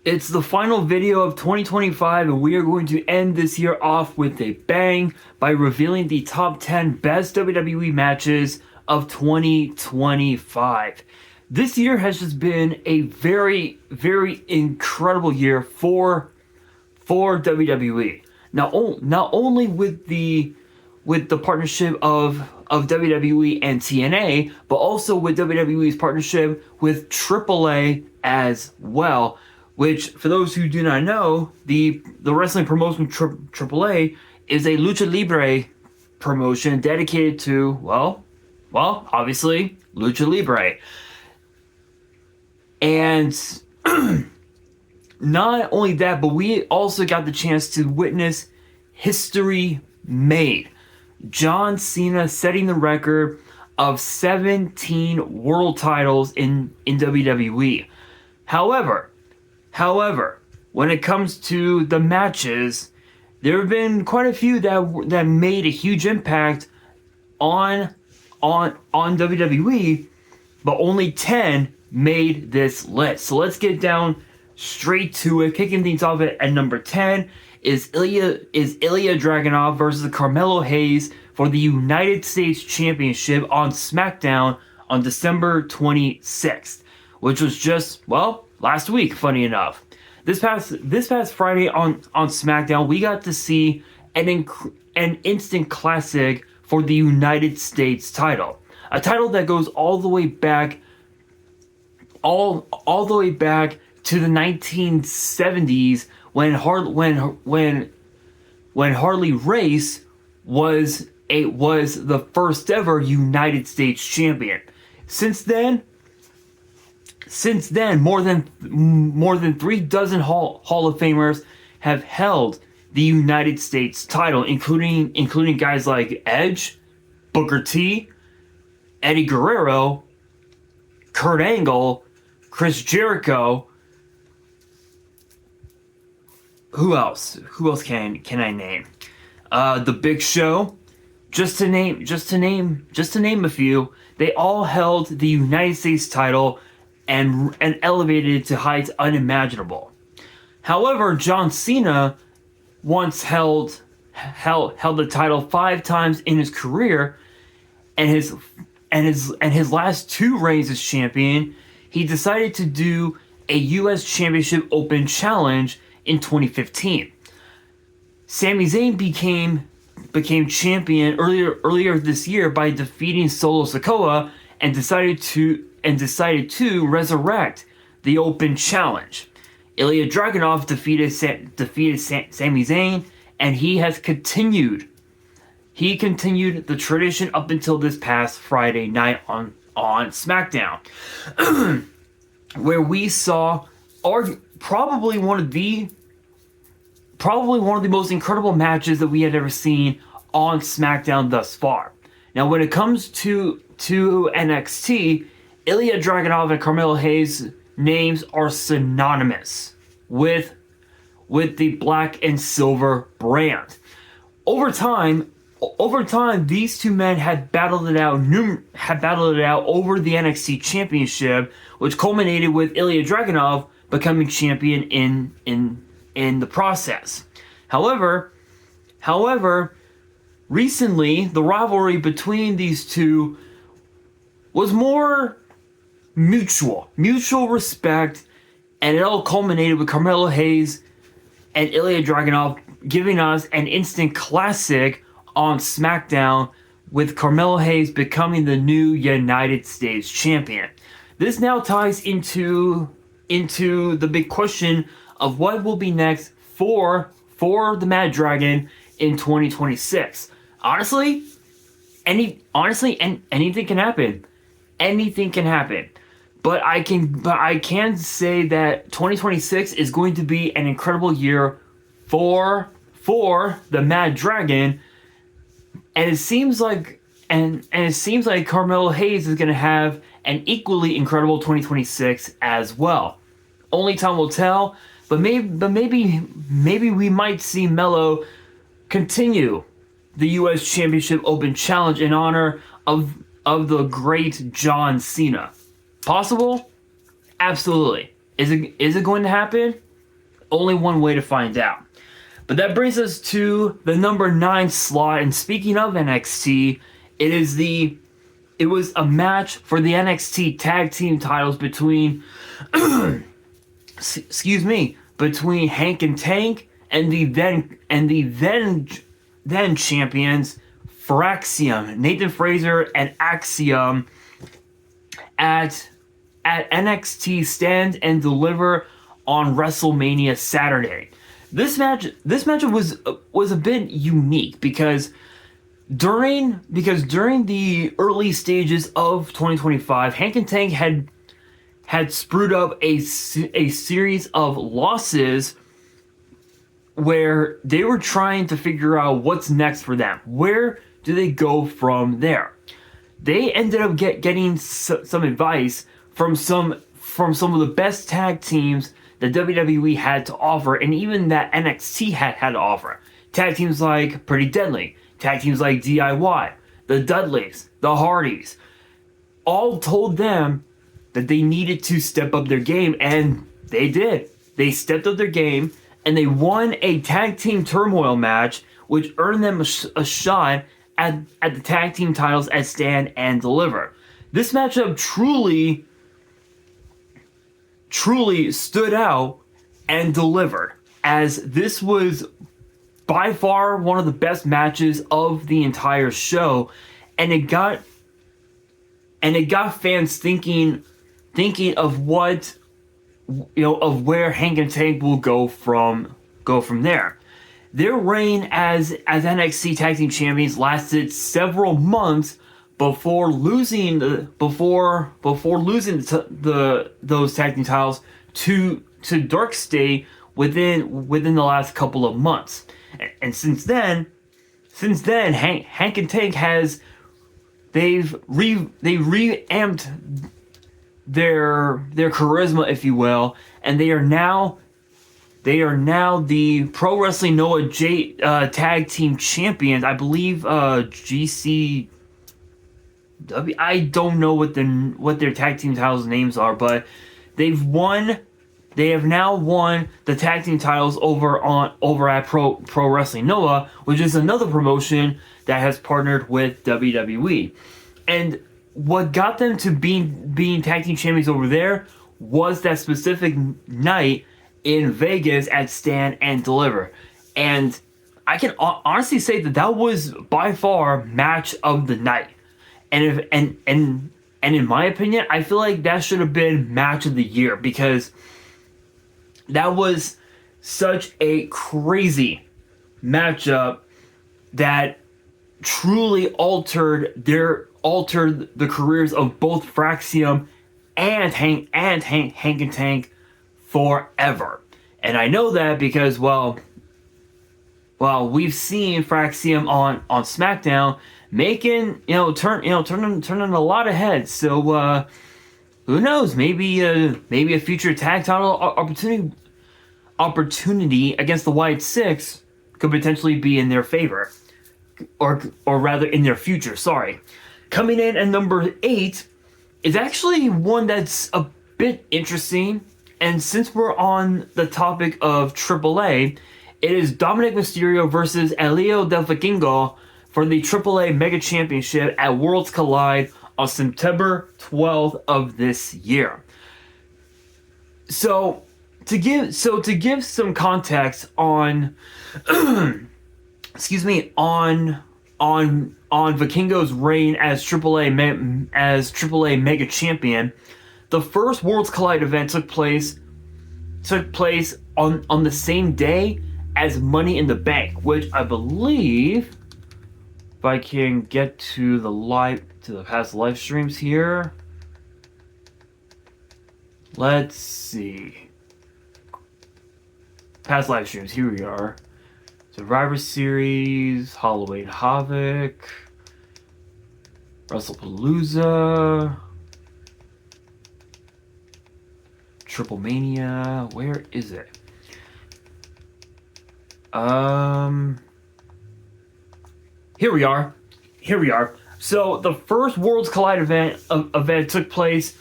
It's the final video of 2025, and we are going to end this year off with a bang by revealing the top 10 best WWE matches of 2025. This year has just been a very, very incredible year for WWE. Not only with the partnership of WWE and TNA, but also with WWE's partnership with AAA as well. Which, for those who do not know, the wrestling promotion AAA is a lucha libre promotion dedicated to, well, obviously, lucha libre. And not only that, but we also got the chance to witness history made. John Cena setting the record of 17 world titles in WWE. However, when it comes to the matches, there have been quite a few that made a huge impact on WWE, but only 10 made this list. So let's get down straight to it. Kicking things off at number 10 is Ilya Dragunov versus Carmelo Hayes for the United States Championship on SmackDown on December 26th, which was just, well, last week, funny enough. This past Friday on SmackDown, we got to see an instant classic for the United States title. A title that goes all the way back to the 1970s when Harley Race was the first ever United States champion. Since then, more than 36 Hall of Famers have held the United States title, including guys like Edge, Booker T, Eddie Guerrero, Kurt Angle, Chris Jericho. Who else? Who else can I name? The Big Show. Just to name a few. They all held the United States title and elevated it to heights unimaginable. However, John Cena once held the title 5 times in his career, and his last 2 reigns as champion, he decided to do a U.S. Championship Open Challenge in 2015. Sami Zayn became champion earlier this year by defeating Solo Sikoa and decided to resurrect the Open Challenge. Ilya Dragunov defeated Sami Zayn, and he has continued the tradition up until this past Friday night on SmackDown, where we saw probably one of the most incredible matches that we had ever seen on SmackDown thus far. Now, when it comes to NXT, Ilya Dragunov and Carmelo Hayes' names are synonymous with the black and silver brand. Over time, these two men had battled it out over the NXT Championship, which culminated with Ilya Dragunov becoming champion in the process. However, recently the rivalry between these two was more mutual respect, and it all culminated with Carmelo Hayes and Ilya Dragunov giving us an instant classic on SmackDown, with Carmelo Hayes becoming the new United States champion. This now ties into the big question of what will be next for the Mad Dragon in 2026. Honestly, anything can happen. Anything can happen. But I can say that 2026 is going to be an incredible year for the Mad Dragon, and it seems like Carmelo Hayes is going to have an equally incredible 2026 as well. Only time will tell, but maybe we might see Melo continue the U.S. Championship Open Challenge in honor of the great John Cena. Possible? Absolutely. Is it going to happen? Only one way to find out. But that brings us to the number 9 slot. And speaking of NXT, it was a match for the NXT tag team titles between between Hank and Tank and the then champions Fraxium, Nathan Fraser and Axiom at NXT Stand and Deliver on WrestleMania Saturday. This match was a bit unique because during the early stages of 2025, Hank and Tank had screwed up a series of losses where they were trying to figure out what's next for them. Where do they go from there? They ended up getting some advice from some of the best tag teams that WWE had to offer, and even that NXT had to offer. Tag teams like Pretty Deadly, tag teams like DIY, the Dudleys, the Hardys, all told them that they needed to step up their game, and they did. They stepped up their game, and they won a tag team turmoil match, which earned them a shot at the tag team titles at Stand and Deliver. This matchup truly stood out and delivered, as this was by far one of the best matches of the entire show, and it got fans thinking of what, of where Hank and Tank will go from there. Their reign as NXT Tag Team Champions lasted several months before losing those tag team titles to Dark State within the last couple of months. And since then, Hank and Tank they've reamped their charisma, if you will, and they are now the Pro Wrestling Noah Tag Team Champions. I believe GCW. I don't know what their tag team titles names are, but they have now won the tag team titles over at Pro Wrestling Noah, which is another promotion that has partnered with WWE. And what got them to being tag team champions over there was that specific night in Vegas at Stand and Deliver. And I can honestly say that was by far match of the night. And in my opinion, I feel like that should have been match of the year, because that was such a crazy matchup that truly altered the careers of both Fraxium and Hank and Tank forever. And I know that because, well, we've seen Fraxium on SmackDown making, turning a lot of heads. So who knows? Maybe a future tag title opportunity against the White Six could potentially be in their favor, or rather in their future. Sorry. Coming in at number 8 is actually one that's a bit interesting. And since we're on the topic of AAA, it is Dominic Mysterio versus Elio Del Vikingo for the AAA Mega Championship at Worlds Collide on September 12th of this year. So to give some context on on Vikingo's reign as AAA Mega Champion, the first Worlds Collide event took place on the same day as Money in the Bank, which I believe, if I can get to the past live streams here. Let's see. Past live streams, here we are. Survivor Series, Halloween Havoc, WrestlePalooza, Triple Mania, where is it? Here we are. So the first Worlds Collide event took place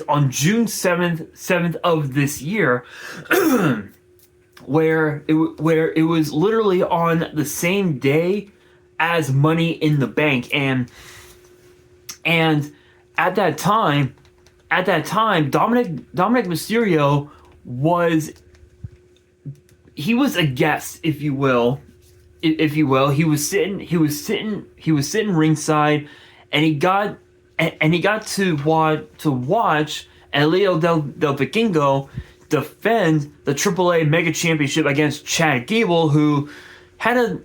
on June 7th of this year. where it was literally on the same day as Money in the Bank, and at that time, Dominic Mysterio was a guest, if you will. He was sitting ringside, and he got to watch Elio del Vikingo defend the AAA Mega Championship against Chad Gable, who had a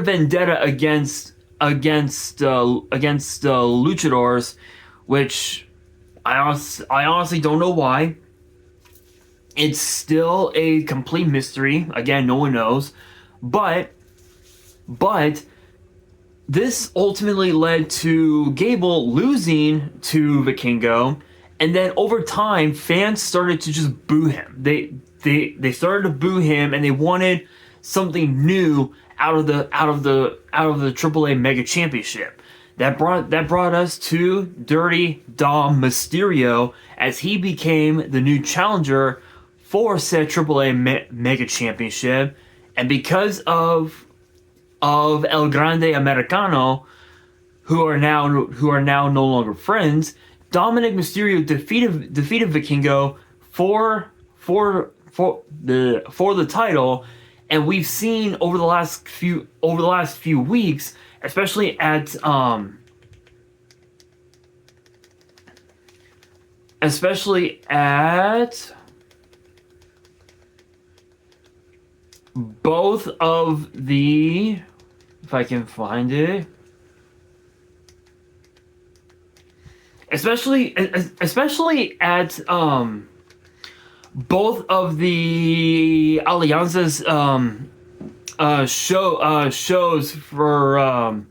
vendetta against luchadors, which I honestly don't know why. It's still a complete mystery. Again, no one knows, but this ultimately led to Gable losing to Vikingo, and then over time, fans started to just boo him. They started to boo him, and they wanted something new out of the AAA Mega Championship. That brought us to Dirty Dom Mysterio, as he became the new challenger for said AAA Mega Championship, and because of El Grande Americano, who are now no longer friends, Dominic Mysterio defeated Vikingo for the title, and we've seen over the last few weeks, especially at both of the, if I can find it, especially at both of the Alianza's shows for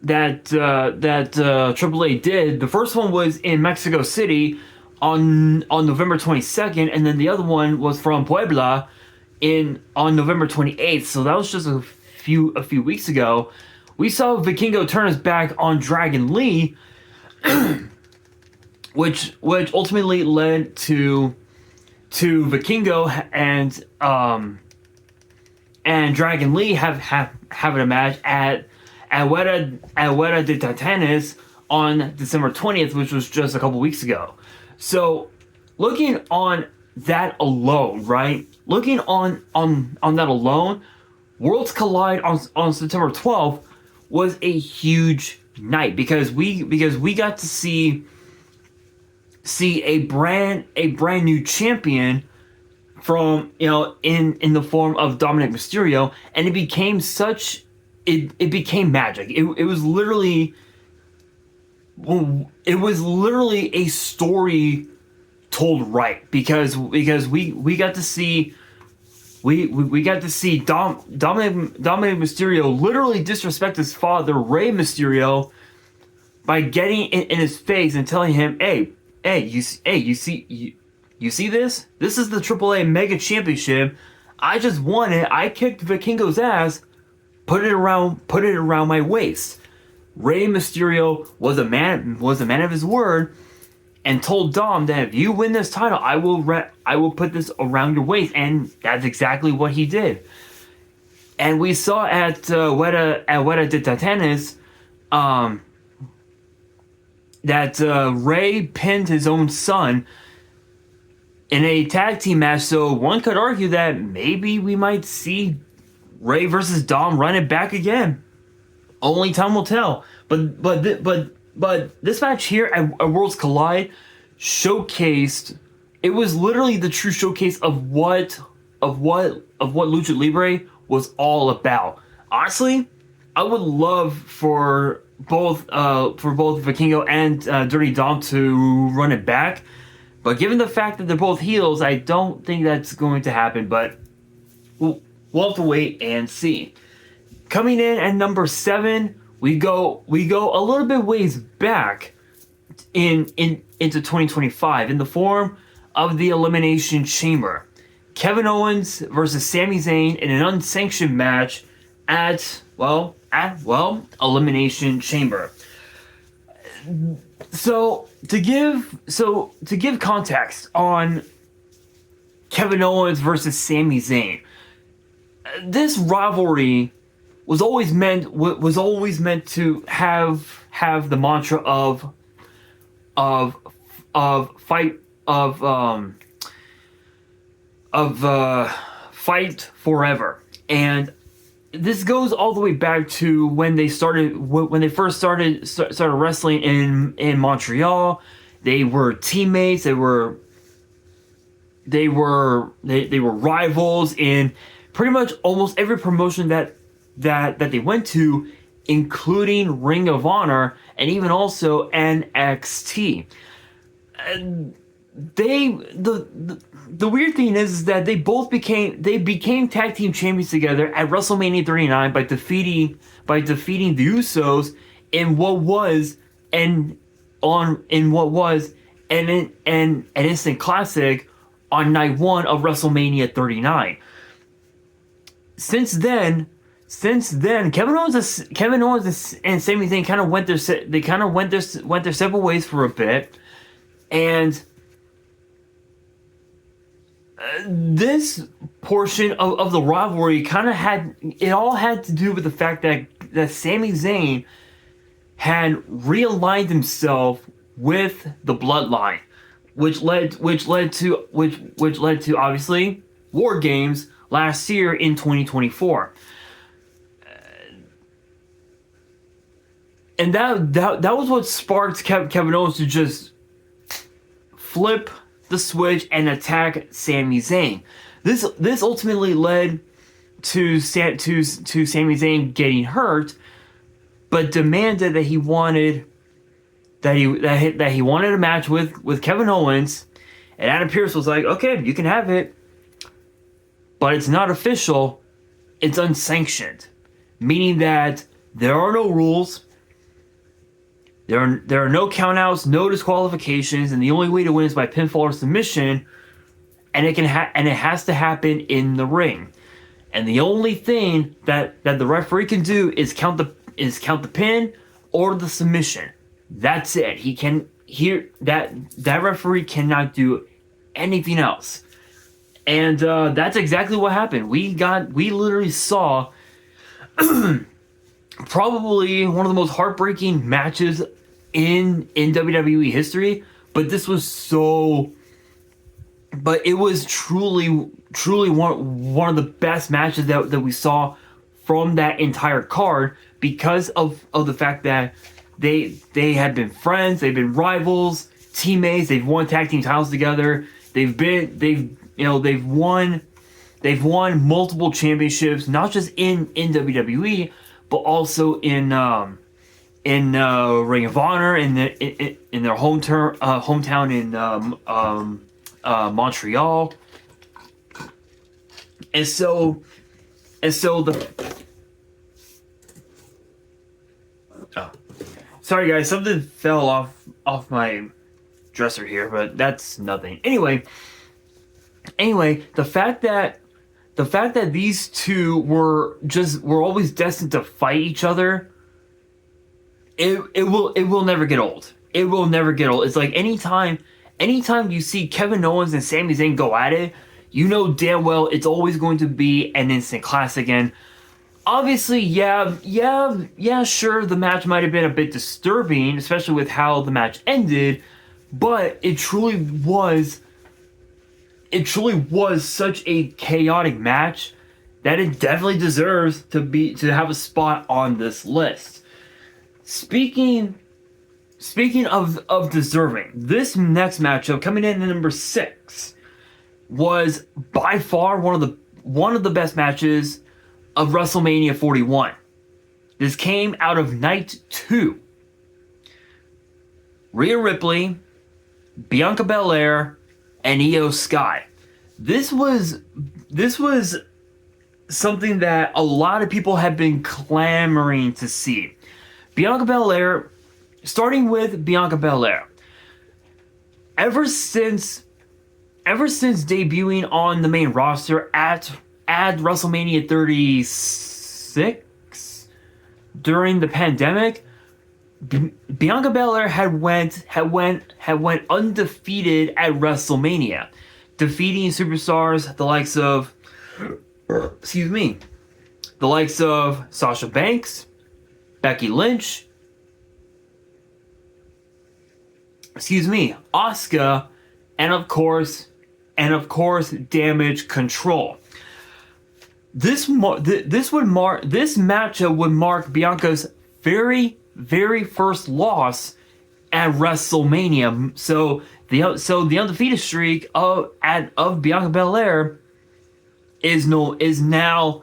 that AAA did. The first one was in Mexico City on November 22nd, and then the other one was from Puebla on November 28th. So that was just a few weeks ago. We saw Vikingo turn his back on Dragon Lee, which ultimately led to Vikingo and Dragon Lee having a match at Huera de Titanes on December 20th, which was just a couple weeks ago. So, looking on that alone, right? Looking on that alone, Worlds Collide on September 12th was a huge night because we got to see a brand new champion from, in the form of Dominic Mysterio, and it became magic. It was literally a story told right, because we got to see Dominic Mysterio literally disrespect his father, Rey Mysterio, by getting in his face and telling him, "Hey, you see this? This is the AAA Mega Championship. I just won it. I kicked Vikingo's ass. Put it around my waist." Rey Mysterio was a man of his word, and told Dom that if you win this title, I will put this around your waist, and that's exactly what he did. And we saw at Huera de Titanes that Rey pinned his own son in a tag team match, so one could argue that maybe we might see Rey versus Dom run it back again. Only time will tell. But this match here at Worlds Collide showcased. It was literally the true showcase of what Lucha Libre was all about. Honestly, I would love for both Vikingo and Dirty Dom to run it back. But given the fact that they're both heels, I don't think that's going to happen. But we'll have to wait and see. Coming in at number 7, we go a little bit ways back into 2025 in the form of the Elimination Chamber. Kevin Owens versus Sami Zayn in an unsanctioned match at Elimination Chamber. So to give context on Kevin Owens versus Sami Zayn. This rivalry was always meant to have the mantra of fight fight forever. And this goes all the way back to when they first started wrestling in Montreal. They were teammates. They were rivals in pretty much almost every promotion that they went to, including Ring of Honor and even also NXT. And the weird thing is that they became tag team champions together at WrestleMania 39 by defeating the Usos in what was an instant classic on night one of WrestleMania 39. Since then, Kevin Owens and Sami Zayn kind of went their separate ways for a bit, and this portion of the rivalry kind of had to do with the fact that Sami Zayn had realigned himself with the Bloodline, which led to obviously War Games last year in 2024. And that was what sparked Kevin Owens to just flip the switch and attack Sami Zayn. This ultimately led to Sami Zayn getting hurt, but demanded that he wanted a match with Kevin Owens, and Adam Pearce was like, "Okay, you can have it, but it's not official. It's unsanctioned," meaning that there are no rules. There are no countouts, no disqualifications, and the only way to win is by pinfall or submission, and it has to happen in the ring. And the only thing that the referee can do is count the pin or the submission. That's it. That referee cannot do anything else. And that's exactly what happened. We literally saw probably one of the most heartbreaking matches in WWE history, but it was truly one of the best matches that we saw from that entire card, because of the fact that they had been friends, they've been rivals, teammates, they've won tag team titles together, they've won multiple championships, not just in WWE, but also in Ring of Honor, in their hometown in Montreal, and so sorry guys, something fell off my dresser here, but that's nothing. Anyway, the fact that these two were always destined to fight each other, it will never get old. It will never get old. It's like anytime you see Kevin Owens and Sami Zayn go at it, you know damn well it's always going to be an instant classic. And obviously, yeah, sure, the match might have been a bit disturbing, especially with how the match ended, but it truly was such a chaotic match that it definitely deserves to have a spot on this list. Speaking of deserving, this next matchup, coming in at number 6, was by far one of the best matches of WrestleMania 41. This came out of night 2. Rhea Ripley, Bianca Belair, and Io Sky. This was something that a lot of people have been clamoring to see. Bianca Belair, starting with Bianca Belair, ever since debuting on the main roster at WrestleMania 36 during the pandemic, Bianca Belair had went undefeated at WrestleMania, defeating superstars the likes of, excuse me, the likes of Sasha Banks, Becky Lynch, Asuka, and of course, Damage Control. This matchup would mark Bianca's very first loss at WrestleMania. So the undefeated streak of Bianca Belair is now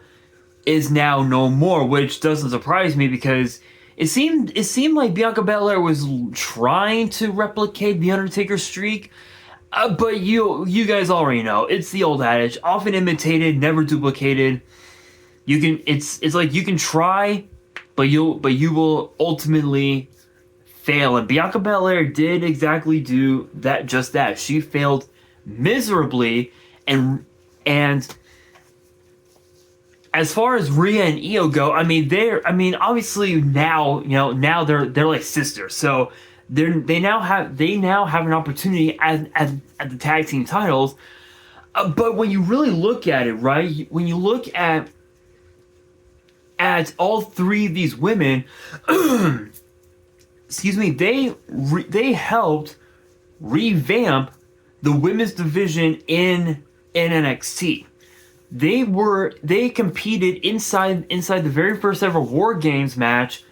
no more, which doesn't surprise me because it seemed like Bianca Belair was trying to replicate the Undertaker streak. But you guys already know, it's the old adage: often imitated, never duplicated. It's like you can try, but you will ultimately fail. And Bianca Belair did exactly do that. Just that, she failed miserably. And as far as Rhea and Io go, obviously now they're like sisters, so they now have an opportunity at the tag team titles. But when you really look at it, right, when you look at all three of these women, they helped revamp the women's division in NXT. They competed inside the very first ever War Games match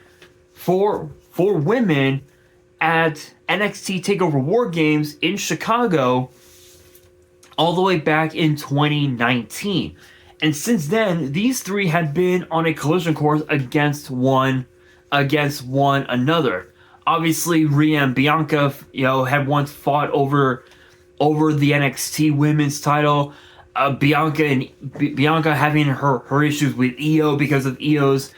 for women at NXT TakeOver War Games in Chicago all the way back in 2019. And since then, these three had been on a collision course against one another. Obviously, Rhea and Bianca, had once fought over the NXT Women's title. Bianca having her issues with Io because of Io's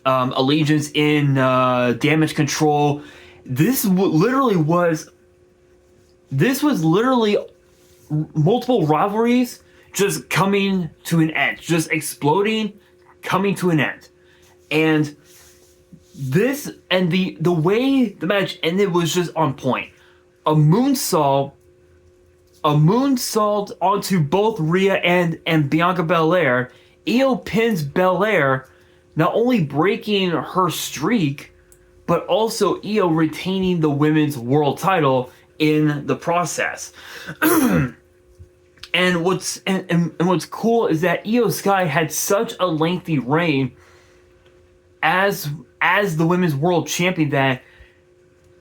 allegiance in Damage Control. This was literally multiple rivalries just coming to an end, just exploding, coming to an end. And the way the match ended was just on point. A moonsault onto both Rhea and Bianca Belair. Io pins Belair, not only breaking her streak, but also Io retaining the women's world title in the process. And what's cool is that Io Sky had such a lengthy reign as the women's world champion that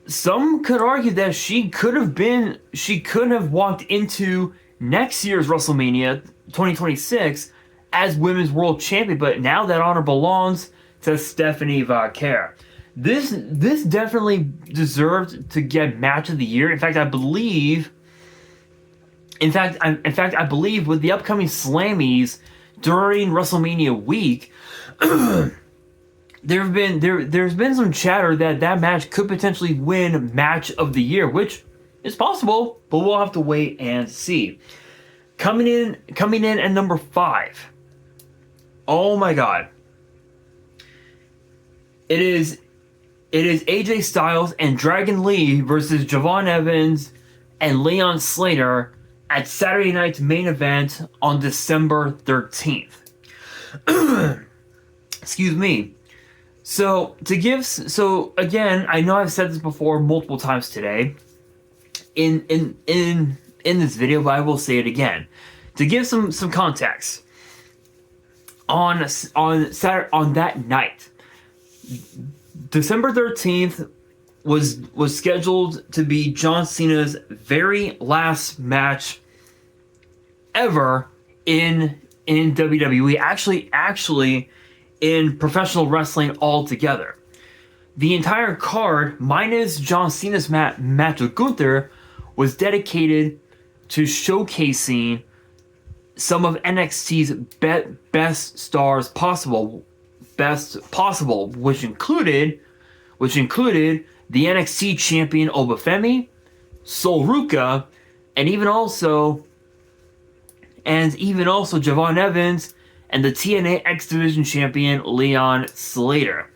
some could argue that she could have walked into next year's WrestleMania 2026 as women's world champion, but now that honor belongs to Stephanie Vaquer. This definitely deserved to get match of the year. In fact, I believe with the upcoming Slammies during WrestleMania week, there's been some chatter that match could potentially win match of the year, which is possible, but we'll have to wait and see. Coming in at number 5. Oh my god. It is AJ Styles and Dragon Lee versus Javon Evans and Leon Slater at Saturday night's main event on December 13th. Excuse me. So again, I know I've said this before multiple times today in this video, but I will say it again to give some context. On that night, December 13th was scheduled to be John Cena's very last match ever in WWE. Actually in professional wrestling altogether. The entire card, minus John Cena's match with Gunther, was dedicated to showcasing some of NXT's best stars possible, which included the NXT champion Obafemi, Sol Ruka, and even also Javon Evans and the TNA X Division champion Leon Slater.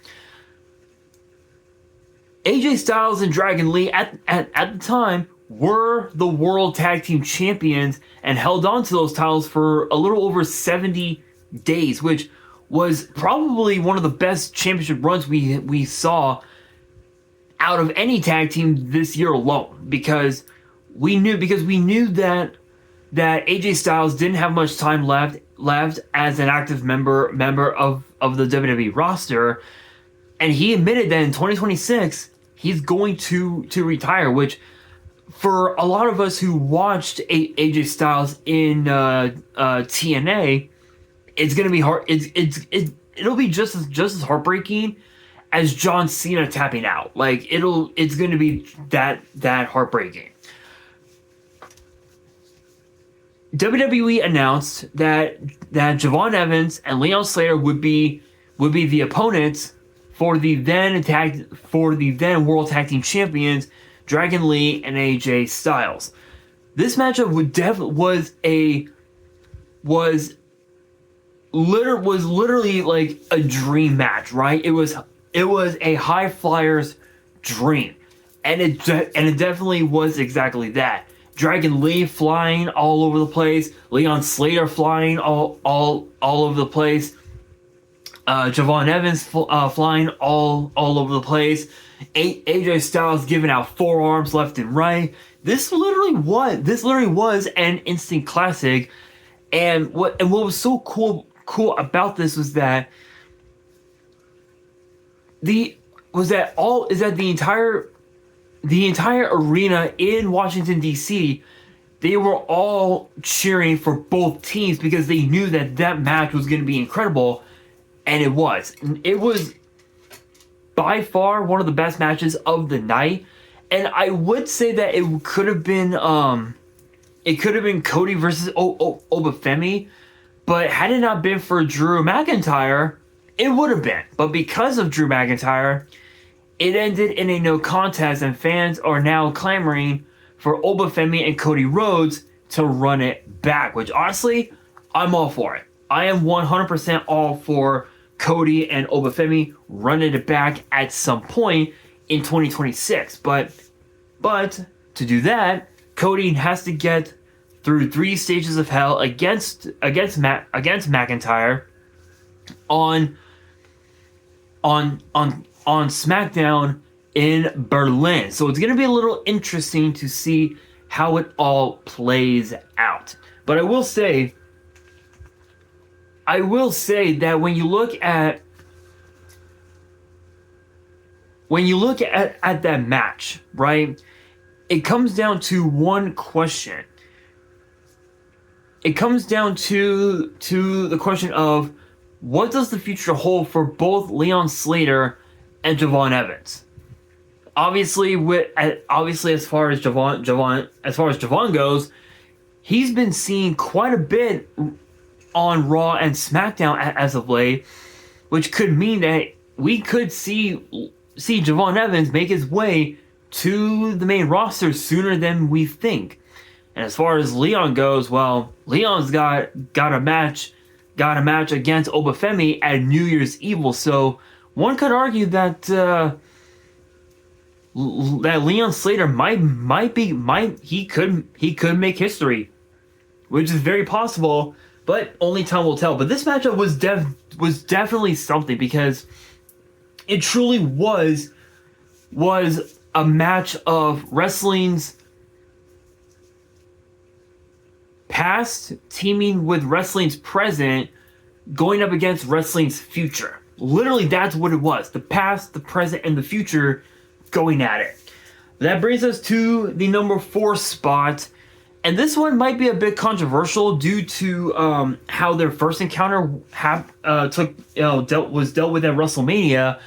AJ Styles and Dragon Lee at the time were the World Tag Team Champions and held on to those titles for a little over 70 days, which was probably one of the best championship runs we saw out of any tag team this year alone, because we knew that AJ Styles didn't have much time left as an active member of the WWE roster, and he admitted that in 2026 he's going to retire, which for a lot of us who watched AJ Styles in TNA, it's gonna be hard. It'll be just as heartbreaking as John Cena tapping out. Like it's gonna be that heartbreaking. WWE announced that Javon Evans and Leon Slater would be the opponents for the then World Tag Team Champions Dragon Lee and AJ Styles. This matchup was literally like a dream match, right? It was a high flyer's dream, and it definitely was exactly that. Dragon Lee flying all over the place, Leon Slater flying all over the place, Javon Evans flying all over the place, AJ Styles giving out forearms left and right. This literally was an instant classic, and what was so cool about this was that the entire arena in Washington D.C., they were all cheering for both teams because they knew that match was going to be incredible, and it was. It was by far one of the best matches of the night, and I would say that it could have been Cody versus Obafemi, but had it not been for Drew McIntyre, it would have been. But because of Drew McIntyre, it ended in a no contest, and fans are now clamoring for Obafemi and Cody Rhodes to run it back, which honestly, I'm all for it. I am 100% all for Cody and Obafemi running it back at some point in 2026. But to do that, Cody has to get through 3 stages of hell against McIntyre on SmackDown in Berlin. So it's going to be a little interesting to see how it all plays out. But I will say that when you look at that match, right? It comes down to one question. It comes down to the question of, what does the future hold for both Leon Slater and Javon Evans? Obviously, as far as Javon goes, he's been seen quite a bit on Raw and SmackDown as of late, which could mean that we could see Javon Evans make his way to the main roster sooner than we think. And as far as Leon goes, well, Leon's got a match against Obafemi at New Year's Evil, so one could argue that Leon Slater could make history, which is very possible, but only time will tell. But this matchup was definitely something, because it truly was a match of wrestling's past teaming with wrestling's present, going up against wrestling's future. Literally, that's what it was. The past, the present, and the future going at it. That brings us to the number 4 spot. And this one might be a bit controversial due to how their first encounter was dealt with at WrestleMania.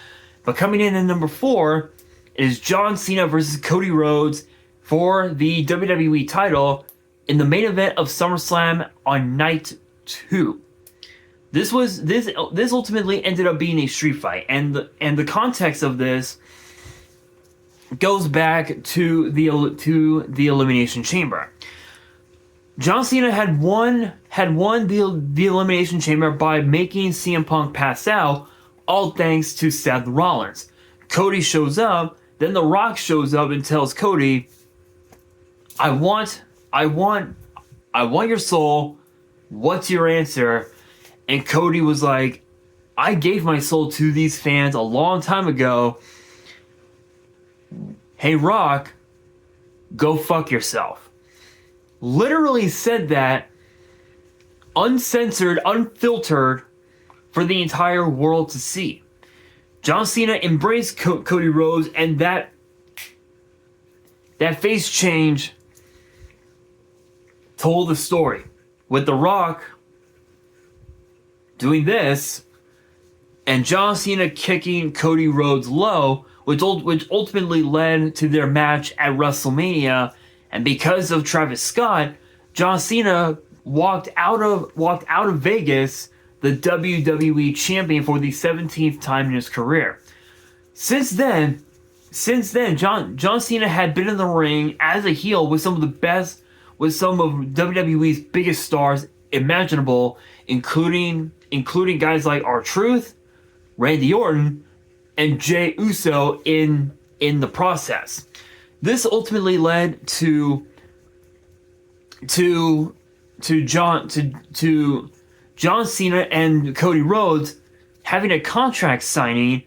But coming in at number 4 is John Cena versus Cody Rhodes for the WWE title in the main event of SummerSlam on night 2. This ultimately ended up being a street fight, and the context of this goes back to the Elimination Chamber. John Cena had won the Elimination Chamber by making CM Punk pass out, all thanks to Seth Rollins. Cody shows up, then The Rock shows up and tells Cody, I want, I want, I want your soul. What's your answer? And Cody was like, I gave my soul to these fans a long time ago. Hey, Rock, go fuck yourself. Literally said that, uncensored, unfiltered, for the entire world to see. John Cena embraced Cody Rhodes, and that face change told the story. With The Rock doing this, and John Cena kicking Cody Rhodes low, which ultimately led to their match at WrestleMania. And because of Travis Scott, John Cena walked out of Vegas the WWE champion for the 17th time in his career. Since then, John Cena had been in the ring as a heel with some of WWE's biggest stars imaginable, including guys like R-Truth, Randy Orton, and Jey Uso in the process. This ultimately led to John Cena and Cody Rhodes having a contract signing,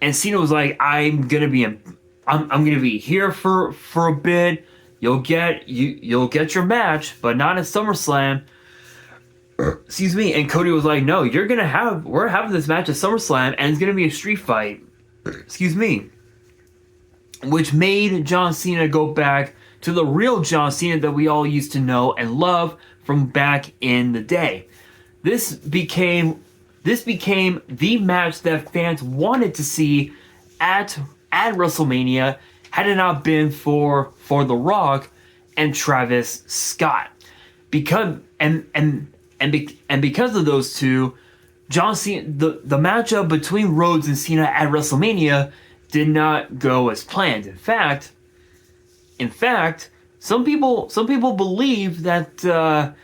and Cena was like, I'm gonna be here for a bit. You'll get your match, but not at SummerSlam. Excuse me. And Cody was like, no, we're having this match at SummerSlam, and it's gonna be a street fight. Excuse me. Which made John Cena go back to the real John Cena that we all used to know and love from back in the day. This became the match that fans wanted to see at WrestleMania, had it not been for The Rock and Travis Scott. Because of those two, John Cena, the matchup between Rhodes and Cena at WrestleMania did not go as planned. In fact, some people believe that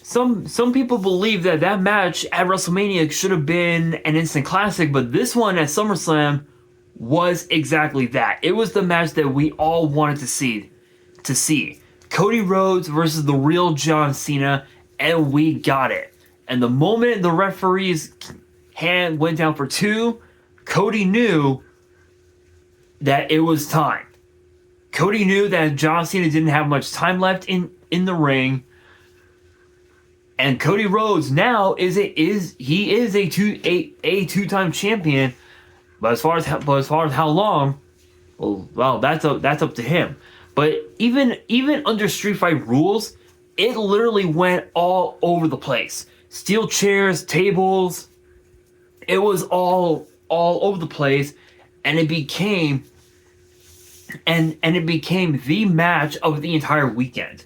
some people believe that match at WrestleMania should have been an instant classic, but this one at SummerSlam was exactly that. It was the match that we all wanted to see. Cody Rhodes versus the real John Cena, and we got it. And the moment the referee's hand went down for 2, Cody knew that it was time. Cody knew that John Cena didn't have much time left in the ring. And Cody Rhodes now is a two-time champion, but as far as how long, well, that's up to him. But even under Street Fight rules, it literally went all over the place. Steel chairs, tables, it was all over the place, and it became the match of the entire weekend.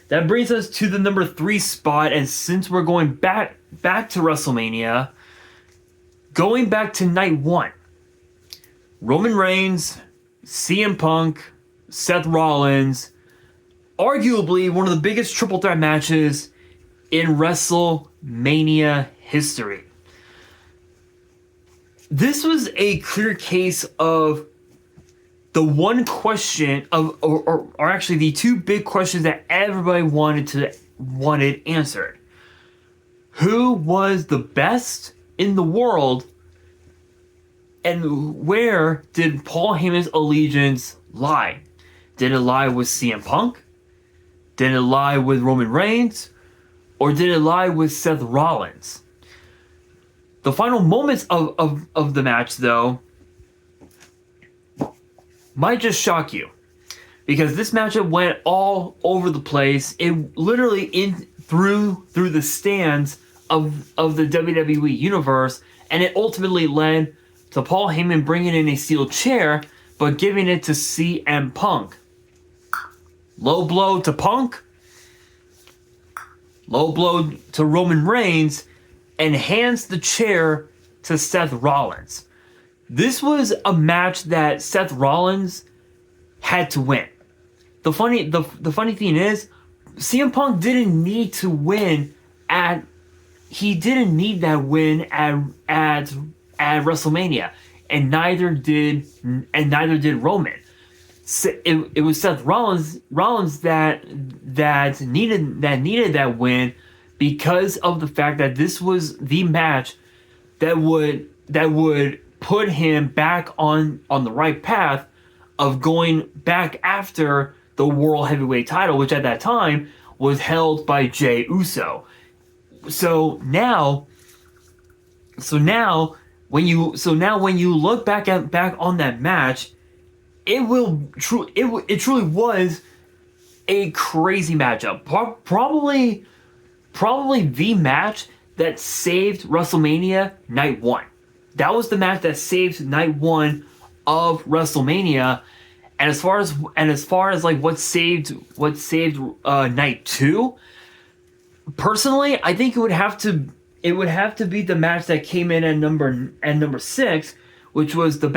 That brings us to the number 3 spot, and since we're going back to WrestleMania, going back to night 1, Roman Reigns, CM Punk, Seth Rollins, arguably one of the biggest triple threat matches in WrestleMania history. This was a clear case of the one question or actually the 2 big questions that everybody wanted answered. Who was the best in the world, and where did Paul Heyman's allegiance lie? Did it lie with CM Punk? Did it lie with Roman Reigns? Or did it lie with Seth Rollins? The final moments of the match, though, might just shock you, because this matchup went all over the place. It literally through the stands of the WWE universe, and it ultimately led to Paul Heyman bringing in a steel chair, but giving it to CM Punk. Low blow to Punk, low blow to Roman Reigns, and hands the chair to Seth Rollins. This was a match that Seth Rollins had to win. The funny thing is, CM Punk didn't need to win he didn't need that win at WrestleMania, and neither did Roman. it was Seth Rollins that needed that win because of the fact that this was the match that would put him back on the right path of going back after the World Heavyweight title, which at that time was held by Jey Uso. So now when you look back on that match, it truly was a crazy matchup. Probably the match that saved WrestleMania Night 1. That was the match that saved Night 1 of WrestleMania. And as far as like what saved Night 2, personally, I think it would have to be the match that came in at number 6, which was the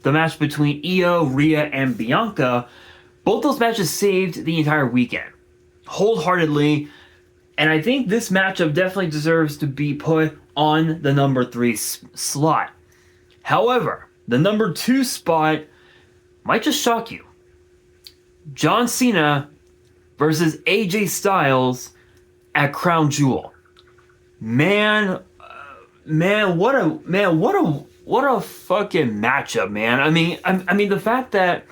match between Io, Rhea, and Bianca. Both those matches saved the entire weekend, wholeheartedly, and I think this matchup definitely deserves to be put on the number 3 slot. However, the number 2 spot might just shock you. John Cena versus AJ Styles at Crown Jewel. Man, what a fucking matchup, man. I mean, the fact that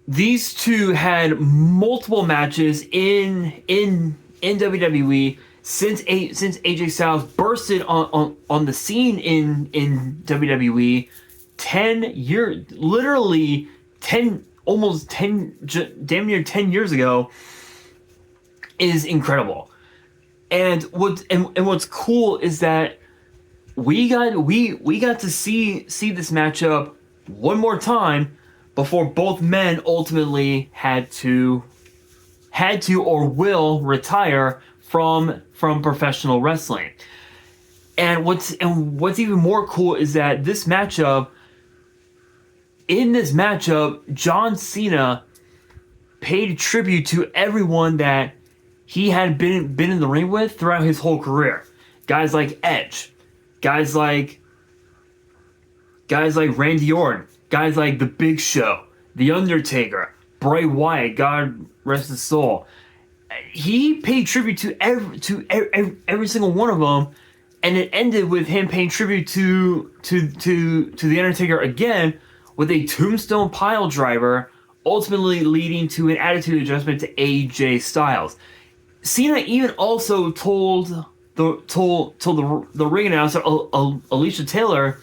these two had multiple matches in WWE since AJ Styles bursted on the scene in WWE 10 years, literally 10, almost 10, damn near 10 years ago, is incredible. And what's cool is that we got to see this matchup one more time before both men ultimately had to or will retire from professional wrestling. And what's even more cool is that in this matchup, John Cena paid tribute to everyone that he had been in the ring with throughout his whole career. Guys like Edge, guys like Randy Orton, guys like The Big Show, The Undertaker, Bray Wyatt, God rest his soul. He paid tribute to every single one of them, and it ended with him paying tribute to The Undertaker again with a tombstone pile driver, ultimately leading to an attitude adjustment to AJ Styles. Cena even also told the ring announcer Alicia Taylor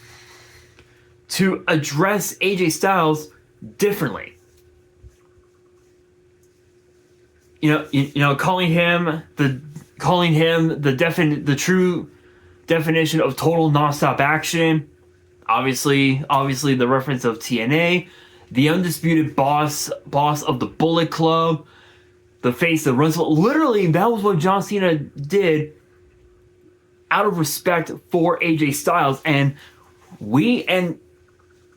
to address AJ Styles differently. Calling him the true definition of total nonstop action. Obviously the reference of TNA, the undisputed boss of the Bullet Club, the face that runs. Literally, that was what John Cena did out of respect for AJ Styles, and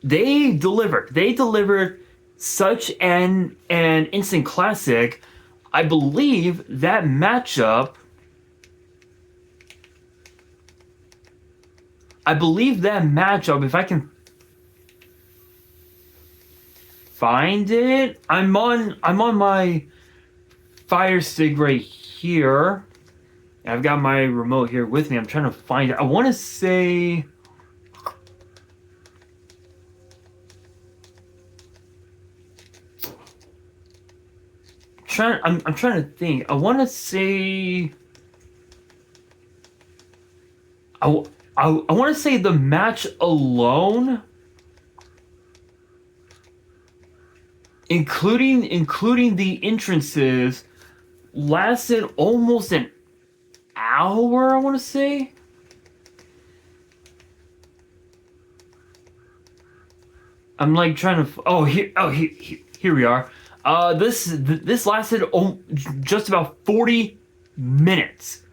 they delivered. They delivered such an instant classic. I believe that matchup. If I can find it, I'm on my Fire Stick right here. I've got my remote here with me. I'm trying to find it. I want to say. I'm trying to think. I want to say. I want to say the match alone, including the entrances, lasted almost an hour. I want to say. I'm like trying to. Here we are. This lasted just about 40 minutes.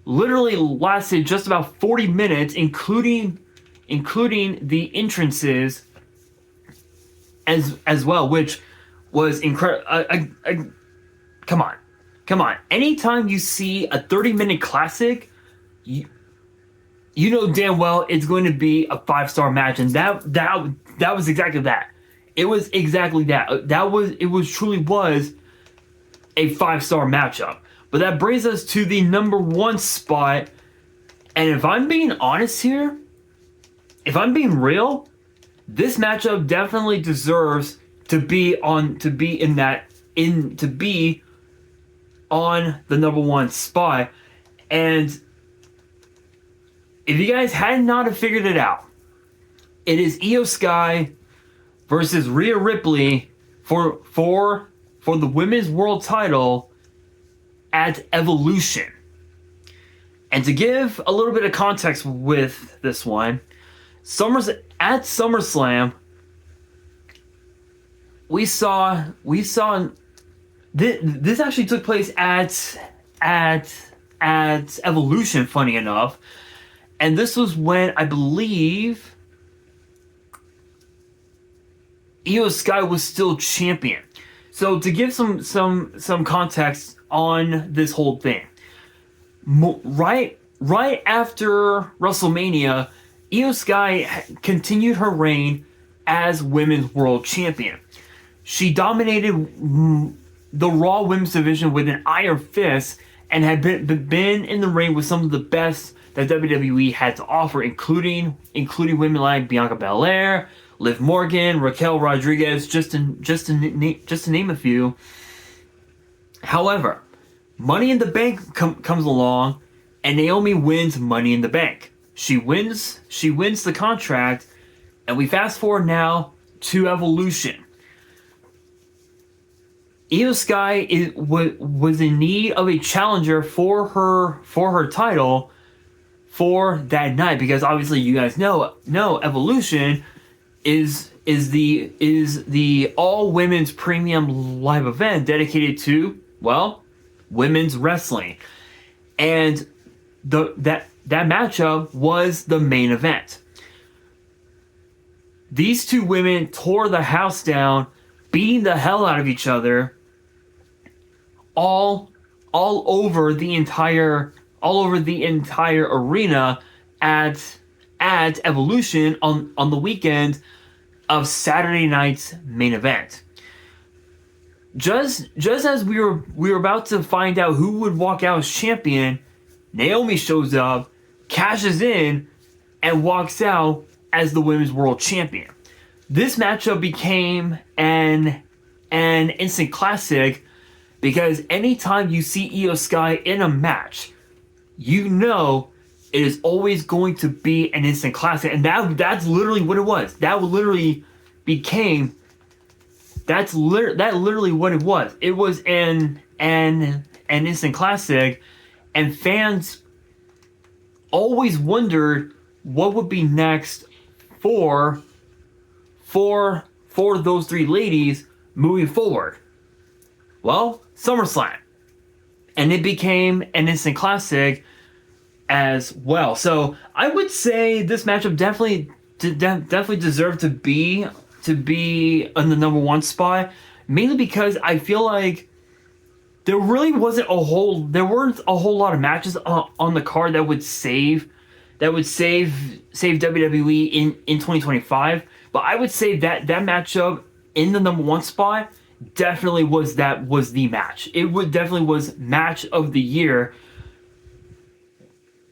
Literally lasted just about 40 minutes, including the entrances as well, which was incredible. Come on. Anytime you see a 30-minute classic, you you know damn well it's going to be a 5-star match, and that was exactly that. It was exactly that. It truly was a 5-star matchup. But that brings us to the number 1 spot. And if I'm being honest here, if I'm being real, this matchup definitely deserves to be on the number 1 spot. And if you guys had not have figured it out, it is Io Sky versus Rhea Ripley for the women's world title at Evolution. And to give a little bit of context with this one, at SummerSlam, we saw this actually took place at Evolution, funny enough. And this was when I believe Io Sky was still champion. So to give some context on this whole thing, right after WrestleMania, Io Sky continued her reign as Women's World Champion. She dominated the Raw Women's Division with an iron fist and had been in the ring with some of the best that WWE had to offer, including women like Bianca Belair, Liv Morgan, Raquel Rodriguez, just to name a few. However, Money in the Bank comes along, and Naomi wins Money in the Bank. She wins the contract, and we fast forward now to Evolution. Io Sky was in need of a challenger for her title for that night, because obviously you guys know Evolution is the all women's premium live event dedicated to, well, women's wrestling. And that matchup was the main event. These two women tore the house down, beating the hell out of each other all over the entire arena at Evolution on the weekend of Saturday night's main event. Just as we were about to find out who would walk out as champion, Naomi shows up, cashes in, and walks out as the Women's World Champion. This matchup became an instant classic, because anytime you see Io Sky in a match, you know it is always going to be an instant classic, and that's literally what it was. That's literally what it was. It was an instant classic, and fans always wondered what would be next for those three ladies moving forward. Well, SummerSlam, and it became an instant classic as well. So I would say this matchup definitely deserved to be on the number 1 spot, mainly because I feel like there weren't a whole lot of matches on the card that would save WWE in 2025. But I would say that matchup in the number 1 spot definitely was the match. It definitely was match of the year.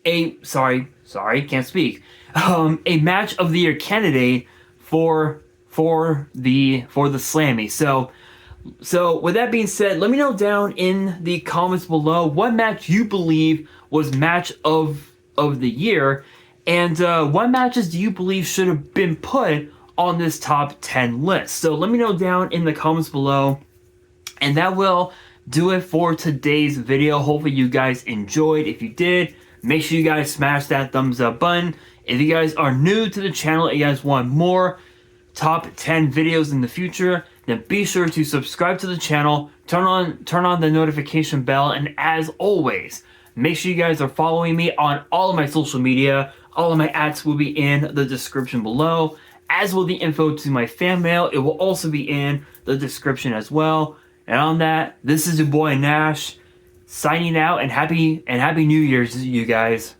Can't speak. A match of the year candidate for the Slammy. So with that being said, let me know down in the comments below what match you believe was match of the year, and what matches do you believe should have been put on this top 10 list. So let me know down in the comments below, and that will do it for today's video. Hopefully you guys enjoyed. If you did, make sure you guys smash that thumbs up button. If you guys are new to the channel and you guys want more top 10 videos in the future, then be sure to subscribe to the channel, turn on the notification bell, and as always, make sure you guys are following me on all of my social media. All of my ads will be in the description below, as will the info to my fan mail. It will also be in the description as well. And on that, this is your boy Nash, signing out, and happy New Year's, you guys.